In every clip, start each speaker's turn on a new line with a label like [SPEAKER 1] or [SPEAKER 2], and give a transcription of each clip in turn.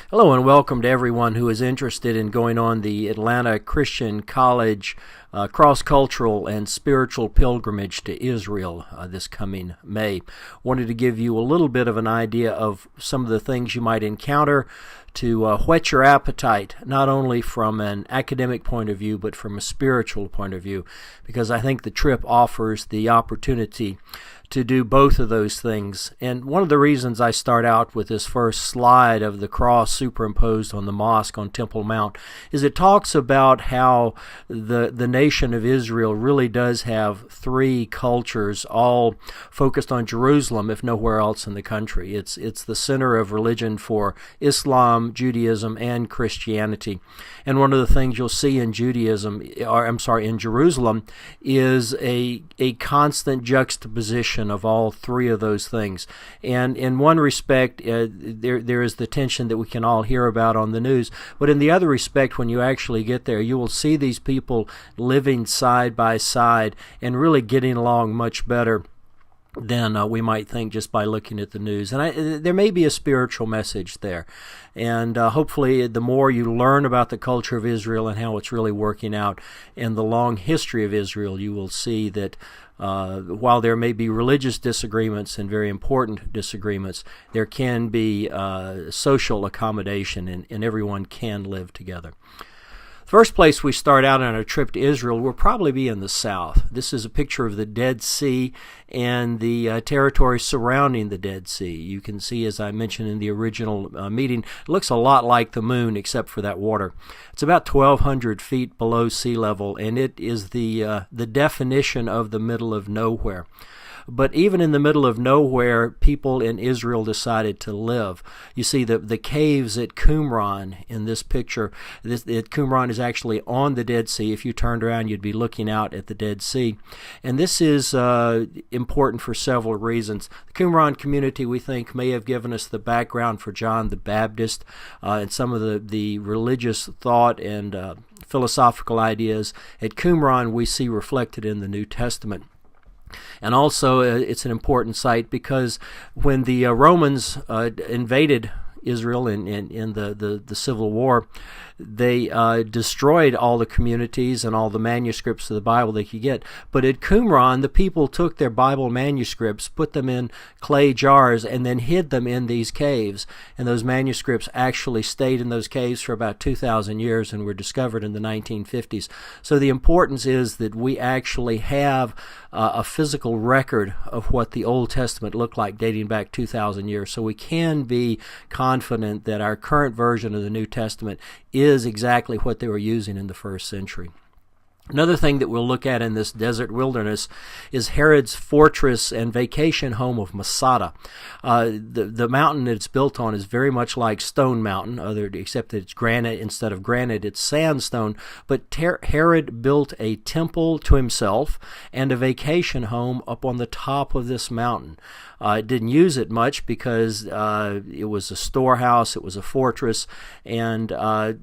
[SPEAKER 1] Hello and welcome to everyone who is interested in going on the Atlanta Christian College cross-cultural and spiritual pilgrimage to Israel this coming May. Wanted to give you a little bit of an idea of some of the things you might encounter to whet your appetite, not only from an academic point of view, but from a spiritual point of view, because I think the trip offers the opportunity to do both of those things. And one of the reasons I start out with this first slide of the cross superimposed on the mosque on Temple Mount is it talks about how the nation of Israel really does have three cultures, all focused on Jerusalem, if nowhere else in the country. It's the center of religion for Islam, Judaism, and Christianity. And one of the things you'll see in in Jerusalem, is a constant juxtaposition of all three of those things. And in one respect, there is the tension that we can all hear about on the news. But in the other respect, when you actually get there, you will see these people living side by side and really getting along much better than we might think just by looking at the news. And there may be a spiritual message there. And hopefully the more you learn about the culture of Israel and how it's really working out and the long history of Israel, you will see that while there may be religious disagreements and very important disagreements, there can be social accommodation and everyone can live together. The first place we start out on our trip to Israel will probably be in the south. This is a picture of the Dead Sea and the territory surrounding the Dead Sea. You can see, as I mentioned in the original meeting, it looks a lot like the moon except for that water. It's about 1,200 feet below sea level, and it is the definition of the middle of nowhere. But even in the middle of nowhere, people in Israel decided to live. You see the caves at Qumran in this picture. Qumran is actually on the Dead Sea. If you turned around, you'd be looking out at the Dead Sea. And this is important for several reasons. The Qumran community, we think, may have given us the background for John the Baptist and some of the religious thought and philosophical ideas at Qumran we see reflected in the New Testament. And also, it's an important site because when the Romans invaded Israel in the Civil War, they destroyed all the communities and all the manuscripts of the Bible they could get. But at Qumran, the people took their Bible manuscripts, put them in clay jars, and then hid them in these caves. And those manuscripts actually stayed in those caves for about 2,000 years and were discovered in the 1950s. So the importance is that we actually have a physical record of what the Old Testament looked like dating back 2,000 years. So we can be confident that our current version of the New Testament is exactly what they were using in the first century. Another thing that we'll look at in this desert wilderness is Herod's fortress and vacation home of Masada. The mountain that it's built on is very much like Stone Mountain, except that it's granite instead of granite, it's sandstone. But Herod built a temple to himself and a vacation home up on the top of this mountain. It didn't use it much because it was a storehouse, it was a fortress, and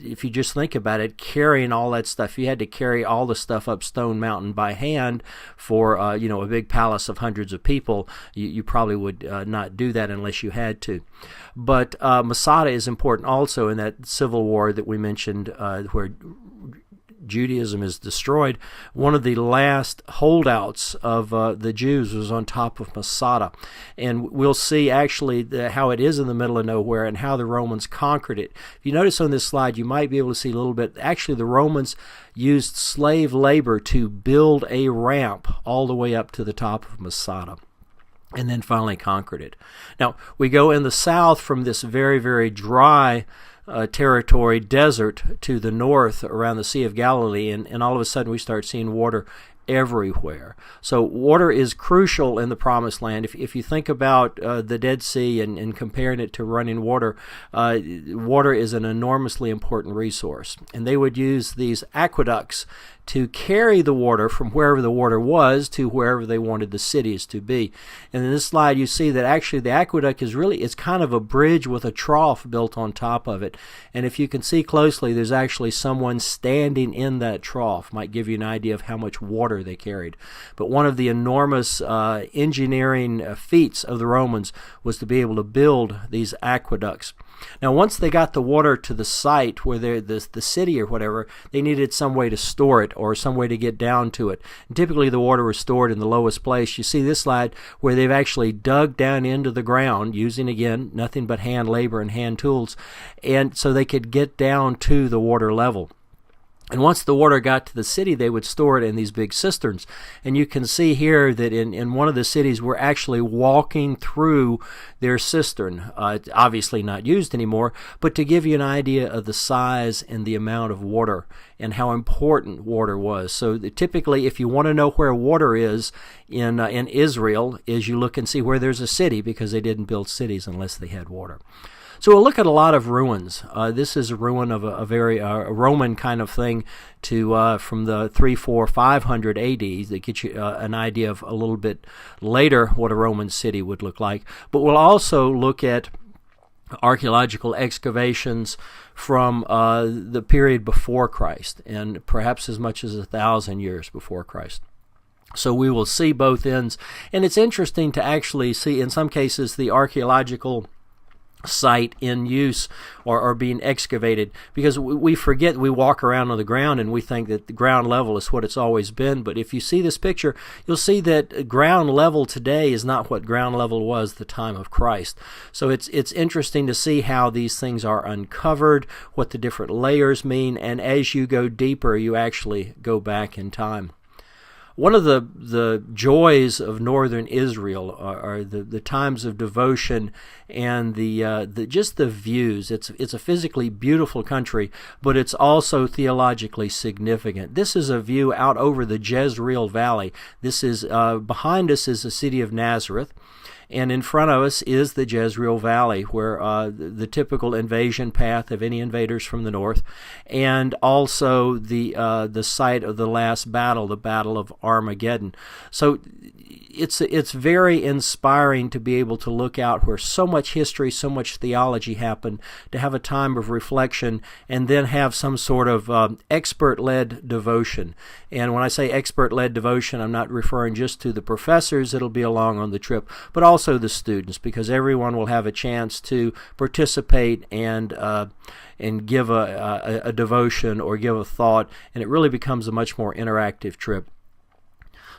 [SPEAKER 1] if you just think about it, carrying all that stuff, you had to carry all the stuff up Stone Mountain by hand for a big palace of hundreds of people. You probably would not do that unless you had to. But Masada is important also in that civil war that we mentioned where Judaism is destroyed. One of the last holdouts of the Jews was on top of Masada. And we'll see actually how it is in the middle of nowhere and how the Romans conquered it. If you notice on this slide, you might be able to see a little bit. Actually, the Romans used slave labor to build a ramp all the way up to the top of Masada, and then finally conquered it. Now, we go in the south from this very, very dry territory, desert, to the north around the Sea of Galilee, and all of a sudden we start seeing water everywhere. So water is crucial in the Promised Land. If you think about the Dead Sea and comparing it to running water, water is an enormously important resource. And they would use these aqueducts to carry the water from wherever the water was to wherever they wanted the cities to be. And in this slide you see that actually the aqueduct it's kind of a bridge with a trough built on top of it. And if you can see closely, there's actually someone standing in that trough. Might give you an idea of how much water they carried. But one of the enormous engineering feats of the Romans was to be able to build these aqueducts. Now, once they got the water to the site where they're the city or whatever, they needed some way to store it or some way to get down to it. And typically, the water was stored in the lowest place. You see this slide where they've actually dug down into the ground using, again, nothing but hand labor and hand tools, and so they could get down to the water level. And once the water got to the city, they would store it in these big cisterns. And you can see here that in one of the cities, we're actually walking through their cistern. It's obviously not used anymore, but to give you an idea of the size and the amount of water and how important water was. So typically, if you want to know where water is in Israel, is you look and see where there's a city, because they didn't build cities unless they had water. So we'll look at a lot of ruins. This is a ruin of a very Roman kind of thing from the 300, 400, 500 AD that gets you an idea of a little bit later what a Roman city would look like. But we'll also look at archaeological excavations from the period before Christ, and perhaps as much as 1,000 years before Christ. So we will see both ends. And it's interesting to actually see, in some cases, the archaeological site in use or being excavated, because we forget, we walk around on the ground and we think that the ground level is what it's always been. But if you see this picture, you'll see that ground level today is not what ground level was the time of Christ. So it's interesting to see how these things are uncovered, what the different layers mean, and as you go deeper, you actually go back in time. One of the joys of northern Israel are the times of devotion and the just the views. It's a physically beautiful country, but it's also theologically significant. This is a view out over the Jezreel Valley. This is behind us is the city of Nazareth. And in front of us is the Jezreel Valley, where the typical invasion path of any invaders from the north, and also the site of the last battle, the Battle of Armageddon. So it's very inspiring to be able to look out where so much history, so much theology happened, to have a time of reflection, and then have some sort of expert-led devotion. And when I say expert-led devotion, I'm not referring just to the professors that'll be along on the trip, but also the students, because everyone will have a chance to participate and give a devotion or give a thought, and it really becomes a much more interactive trip.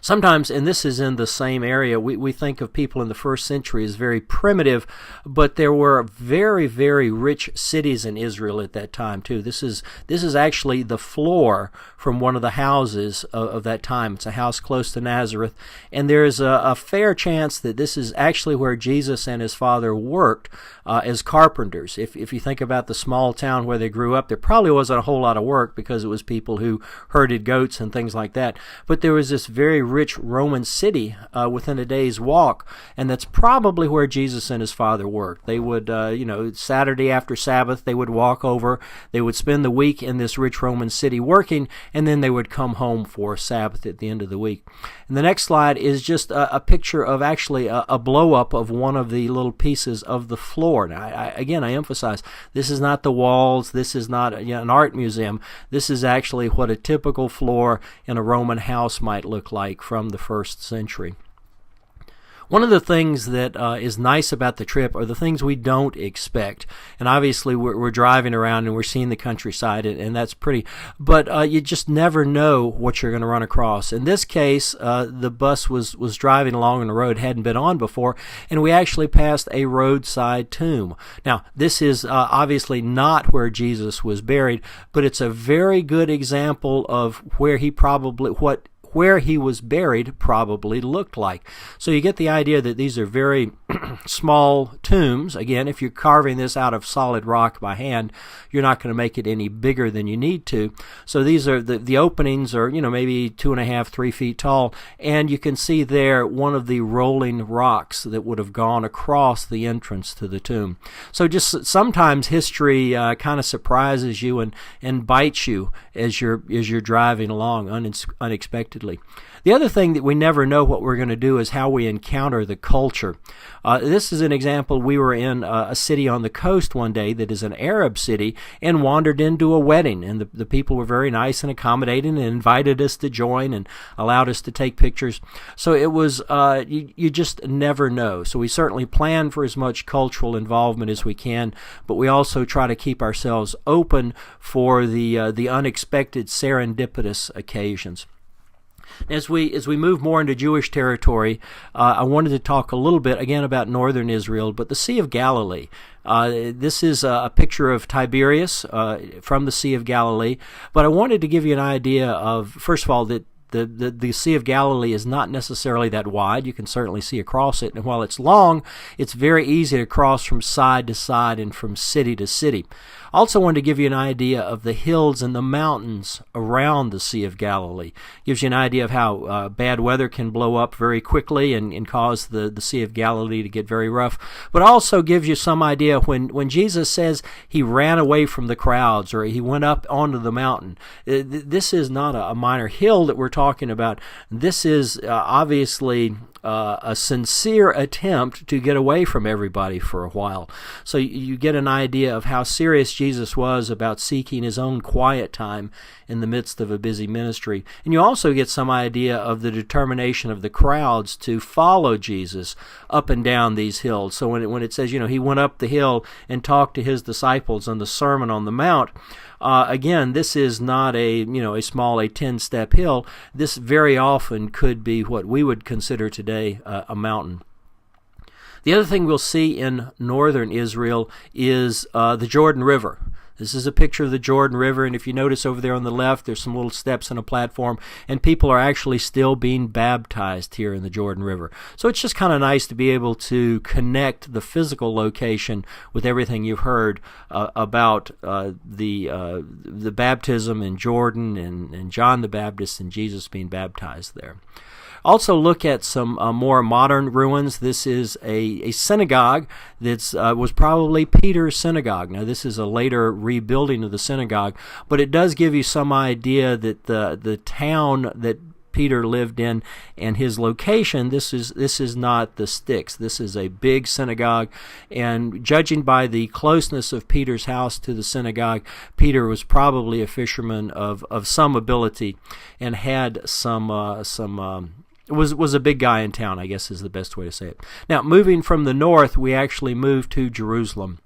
[SPEAKER 1] Sometimes, and this is in the same area, we think of people in the first century as very primitive, but there were very, very rich cities in Israel at that time too. This is actually the floor from one of the houses of that time. It's a house close to Nazareth, and there's a fair chance that this is actually where Jesus and his father worked as carpenters. If you think about the small town where they grew up, there probably wasn't a whole lot of work because it was people who herded goats and things like that. But there was this very rich Roman city within a day's walk, and that's probably where Jesus and his father worked. They would, Saturday after Sabbath, they would walk over, they would spend the week in this rich Roman city working, and then they would come home for Sabbath at the end of the week. And the next slide is just a picture of actually a blow-up of one of the little pieces of the floor. Now, I emphasize, this is not the walls, this is not an art museum, this is actually what a typical floor in a Roman house might look like from the first century. One of the things that is nice about the trip are the things we don't expect. And obviously we're driving around and we're seeing the countryside, and that's pretty. But you just never know what you're going to run across. In this case, the bus was driving along on the road, hadn't been on before, and we actually passed a roadside tomb. Now, this is obviously not where Jesus was buried, but it's a very good example of where he was buried probably looked like. So you get the idea that these are very small tombs. Again, if you're carving this out of solid rock by hand, you're not going to make it any bigger than you need to. So these are the openings are, maybe 2.5, 3 feet tall, and you can see there one of the rolling rocks that would have gone across the entrance to the tomb. So just sometimes history kind of surprises you and bites you as you're driving along unexpectedly. repeatedly. The other thing that we never know what we're going to do is how we encounter the culture. This is an example. We were in a city on the coast one day that is an Arab city and wandered into a wedding, and the people were very nice and accommodating and invited us to join and allowed us to take pictures. So it was, you just never know. So we certainly plan for as much cultural involvement as we can, but we also try to keep ourselves open for the unexpected serendipitous occasions. As we move more into Jewish territory, I wanted to talk a little bit again about northern Israel, but the Sea of Galilee. This is a picture of Tiberias from the Sea of Galilee, but I wanted to give you an idea of, first of all, that the Sea of Galilee is not necessarily that wide. You can certainly see across it, and while it's long, it's very easy to cross from side to side and from city to city. Also wanted to give you an idea of the hills and the mountains around the Sea of Galilee. Gives you an idea of how bad weather can blow up very quickly and cause the Sea of Galilee to get very rough. But also gives you some idea when Jesus says he ran away from the crowds or he went up onto the mountain. This is not a minor hill that we're talking about. This is obviously a sincere attempt to get away from everybody for a while. So you get an idea of how serious Jesus was about seeking his own quiet time in the midst of a busy ministry. And you also get some idea of the determination of the crowds to follow Jesus up and down these hills. So when it says, he went up the hill and talked to his disciples on the Sermon on the Mount, again, this is not a 10-step hill. This very often could be what we would consider today a mountain. The other thing we'll see in northern Israel is the Jordan River. This is a picture of the Jordan River, and if you notice over there on the left, there's some little steps and a platform, and people are actually still being baptized here in the Jordan River. So it's just kind of nice to be able to connect the physical location with everything you've heard about the baptism in Jordan and John the Baptist and Jesus being baptized there. Also look at some more modern ruins. This is a synagogue that was probably Peter's synagogue. Now this is a later rebuilding of the synagogue, but it does give you some idea that the town that Peter lived in and his location, this is not the sticks. This is a big synagogue, and judging by the closeness of Peter's house to the synagogue, Peter was probably a fisherman of some ability and had was a big guy in town, I guess is the best way to say it. Now, moving from the north, we actually move to Jerusalem.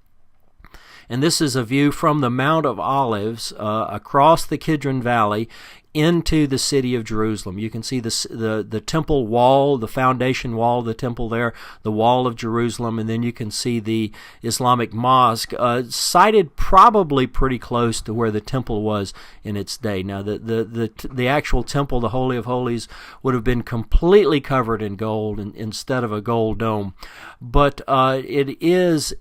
[SPEAKER 1] And this is a view from the Mount of Olives across the Qumran Valley into the city of Jerusalem. You can see the temple wall, the foundation wall of the temple there, the wall of Jerusalem, and then you can see the Islamic mosque sited probably pretty close to where the temple was in its day. Now, the actual temple, the Holy of Holies, would have been completely covered in gold instead of a gold dome. But it is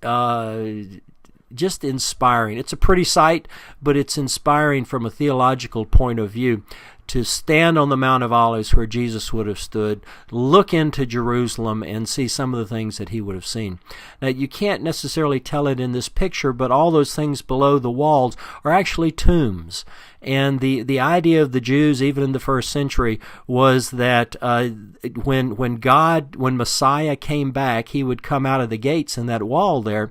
[SPEAKER 1] just inspiring. It's a pretty sight, but it's inspiring from a theological point of view to stand on the Mount of Olives where Jesus would have stood, look into Jerusalem, and see some of the things that he would have seen. Now, you can't necessarily tell it in this picture, but all those things below the walls are actually tombs. And the idea of the Jews, even in the first century, was that when Messiah came back, he would come out of the gates in that wall there,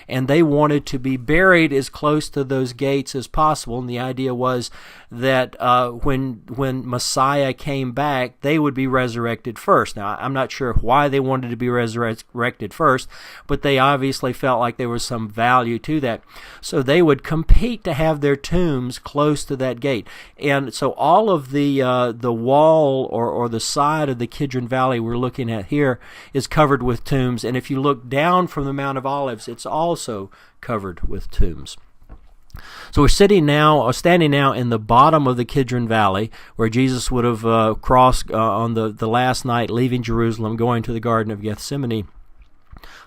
[SPEAKER 1] and they wanted to be buried as close to those gates as possible. And the idea was that when Messiah came back, they would be resurrected first. Now, I'm not sure why they wanted to be resurrected first, but they obviously felt like there was some value to that. So they would compete to have their tombs close to that gate. And so all of the wall or the side of the Qumran Valley we're looking at here is covered with tombs. And if you look down from the Mount of Olives, it's also covered with tombs. So we're standing now in the bottom of the Qumran Valley, where Jesus would have crossed on the last night, leaving Jerusalem, going to the Garden of Gethsemane,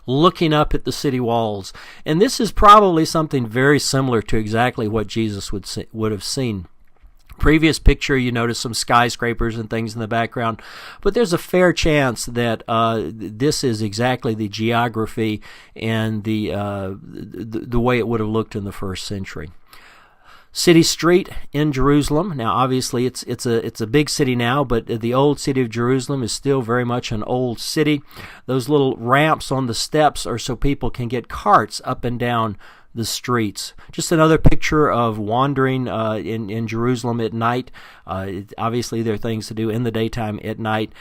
[SPEAKER 1] looking up at the city walls. And this is probably something very similar to exactly what Jesus would have seen. Previous picture, you notice some skyscrapers and things in the background, but there's a fair chance that this is exactly the geography and the way it would have looked in the first century. city street in Jerusalem. Now, obviously, it's a big city now, but the old city of Jerusalem is still very much an old city. Those little ramps on the steps are so people can get carts up and down the streets. Just another picture of wandering in Jerusalem at night. Obviously, there are things to do in the daytime at night.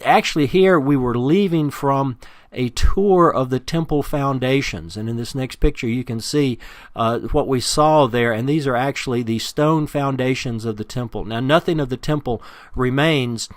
[SPEAKER 1] Actually, here we were leaving from a tour of the temple foundations, and in this next picture you can see what we saw there, and these are actually the stone foundations of the temple. Now, nothing of the temple remains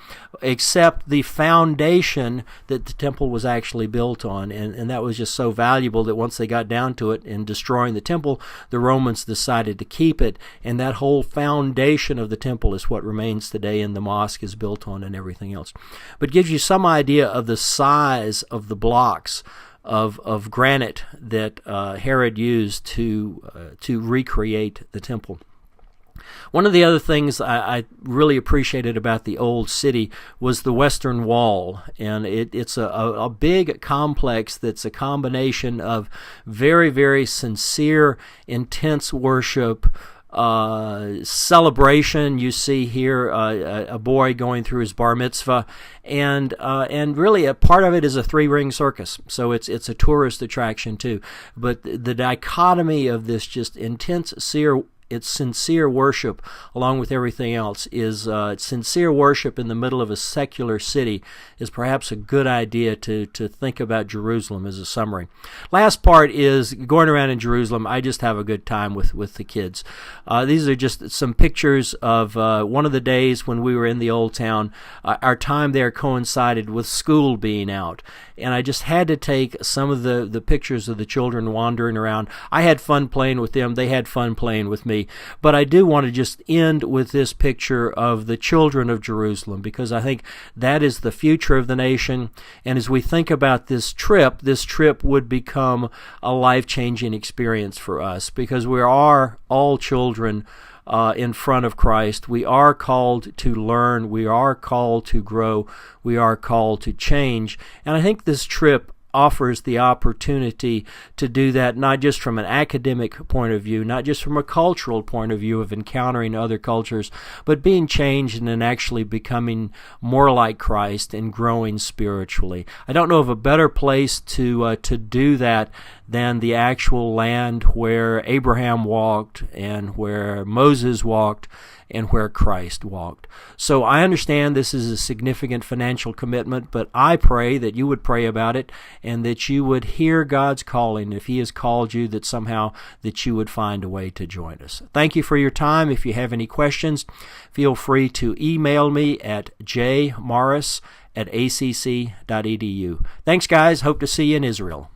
[SPEAKER 1] except the foundation that the temple was actually built on, and that was just so valuable that once they got down to it in destroying the temple, the Romans decided to keep it, and that whole foundation of the temple is what remains today, and the mosque is built on and everything else. But gives you some idea of the size of the blocks of granite that Herod used to recreate the temple. One of the other things I really appreciated about the old city was the Western Wall, and it's a big complex that's a combination of very, very sincere, intense worship, celebration. You see here a boy going through his bar mitzvah, and really a part of it is a three-ring circus, so it's a tourist attraction too. But the dichotomy of this just intense, sincere worship, along with everything else, is sincere worship in the middle of a secular city is perhaps a good idea to think about Jerusalem as a summary. Last part is going around in Jerusalem. I just have a good time with the kids. These are just some pictures of one of the days when we were in the old town. Our time there coincided with school being out, and I just had to take some of the pictures of the children wandering around. I had fun playing with them. They had fun playing with me. But I do want to just end with this picture of the children of Jerusalem, because I think that is the future of the nation. And as we think about this trip would become a life-changing experience for us, because we are all children in front of Christ. We are called to learn. We are called to grow. We are called to change. And I think this trip offers the opportunity to do that, not just from an academic point of view, not just from a cultural point of view of encountering other cultures, but being changed and actually becoming more like Christ and growing spiritually. I don't know of a better place to do that than the actual land where Abraham walked and where Moses walked and where Christ walked. So I understand this is a significant financial commitment, but I pray that you would pray about it and that you would hear God's calling. If He has called you, that somehow that you would find a way to join us. Thank you for your time. If you have any questions, feel free to email me at jmorris@acc.edu. Thanks, guys. Hope to see you in Israel.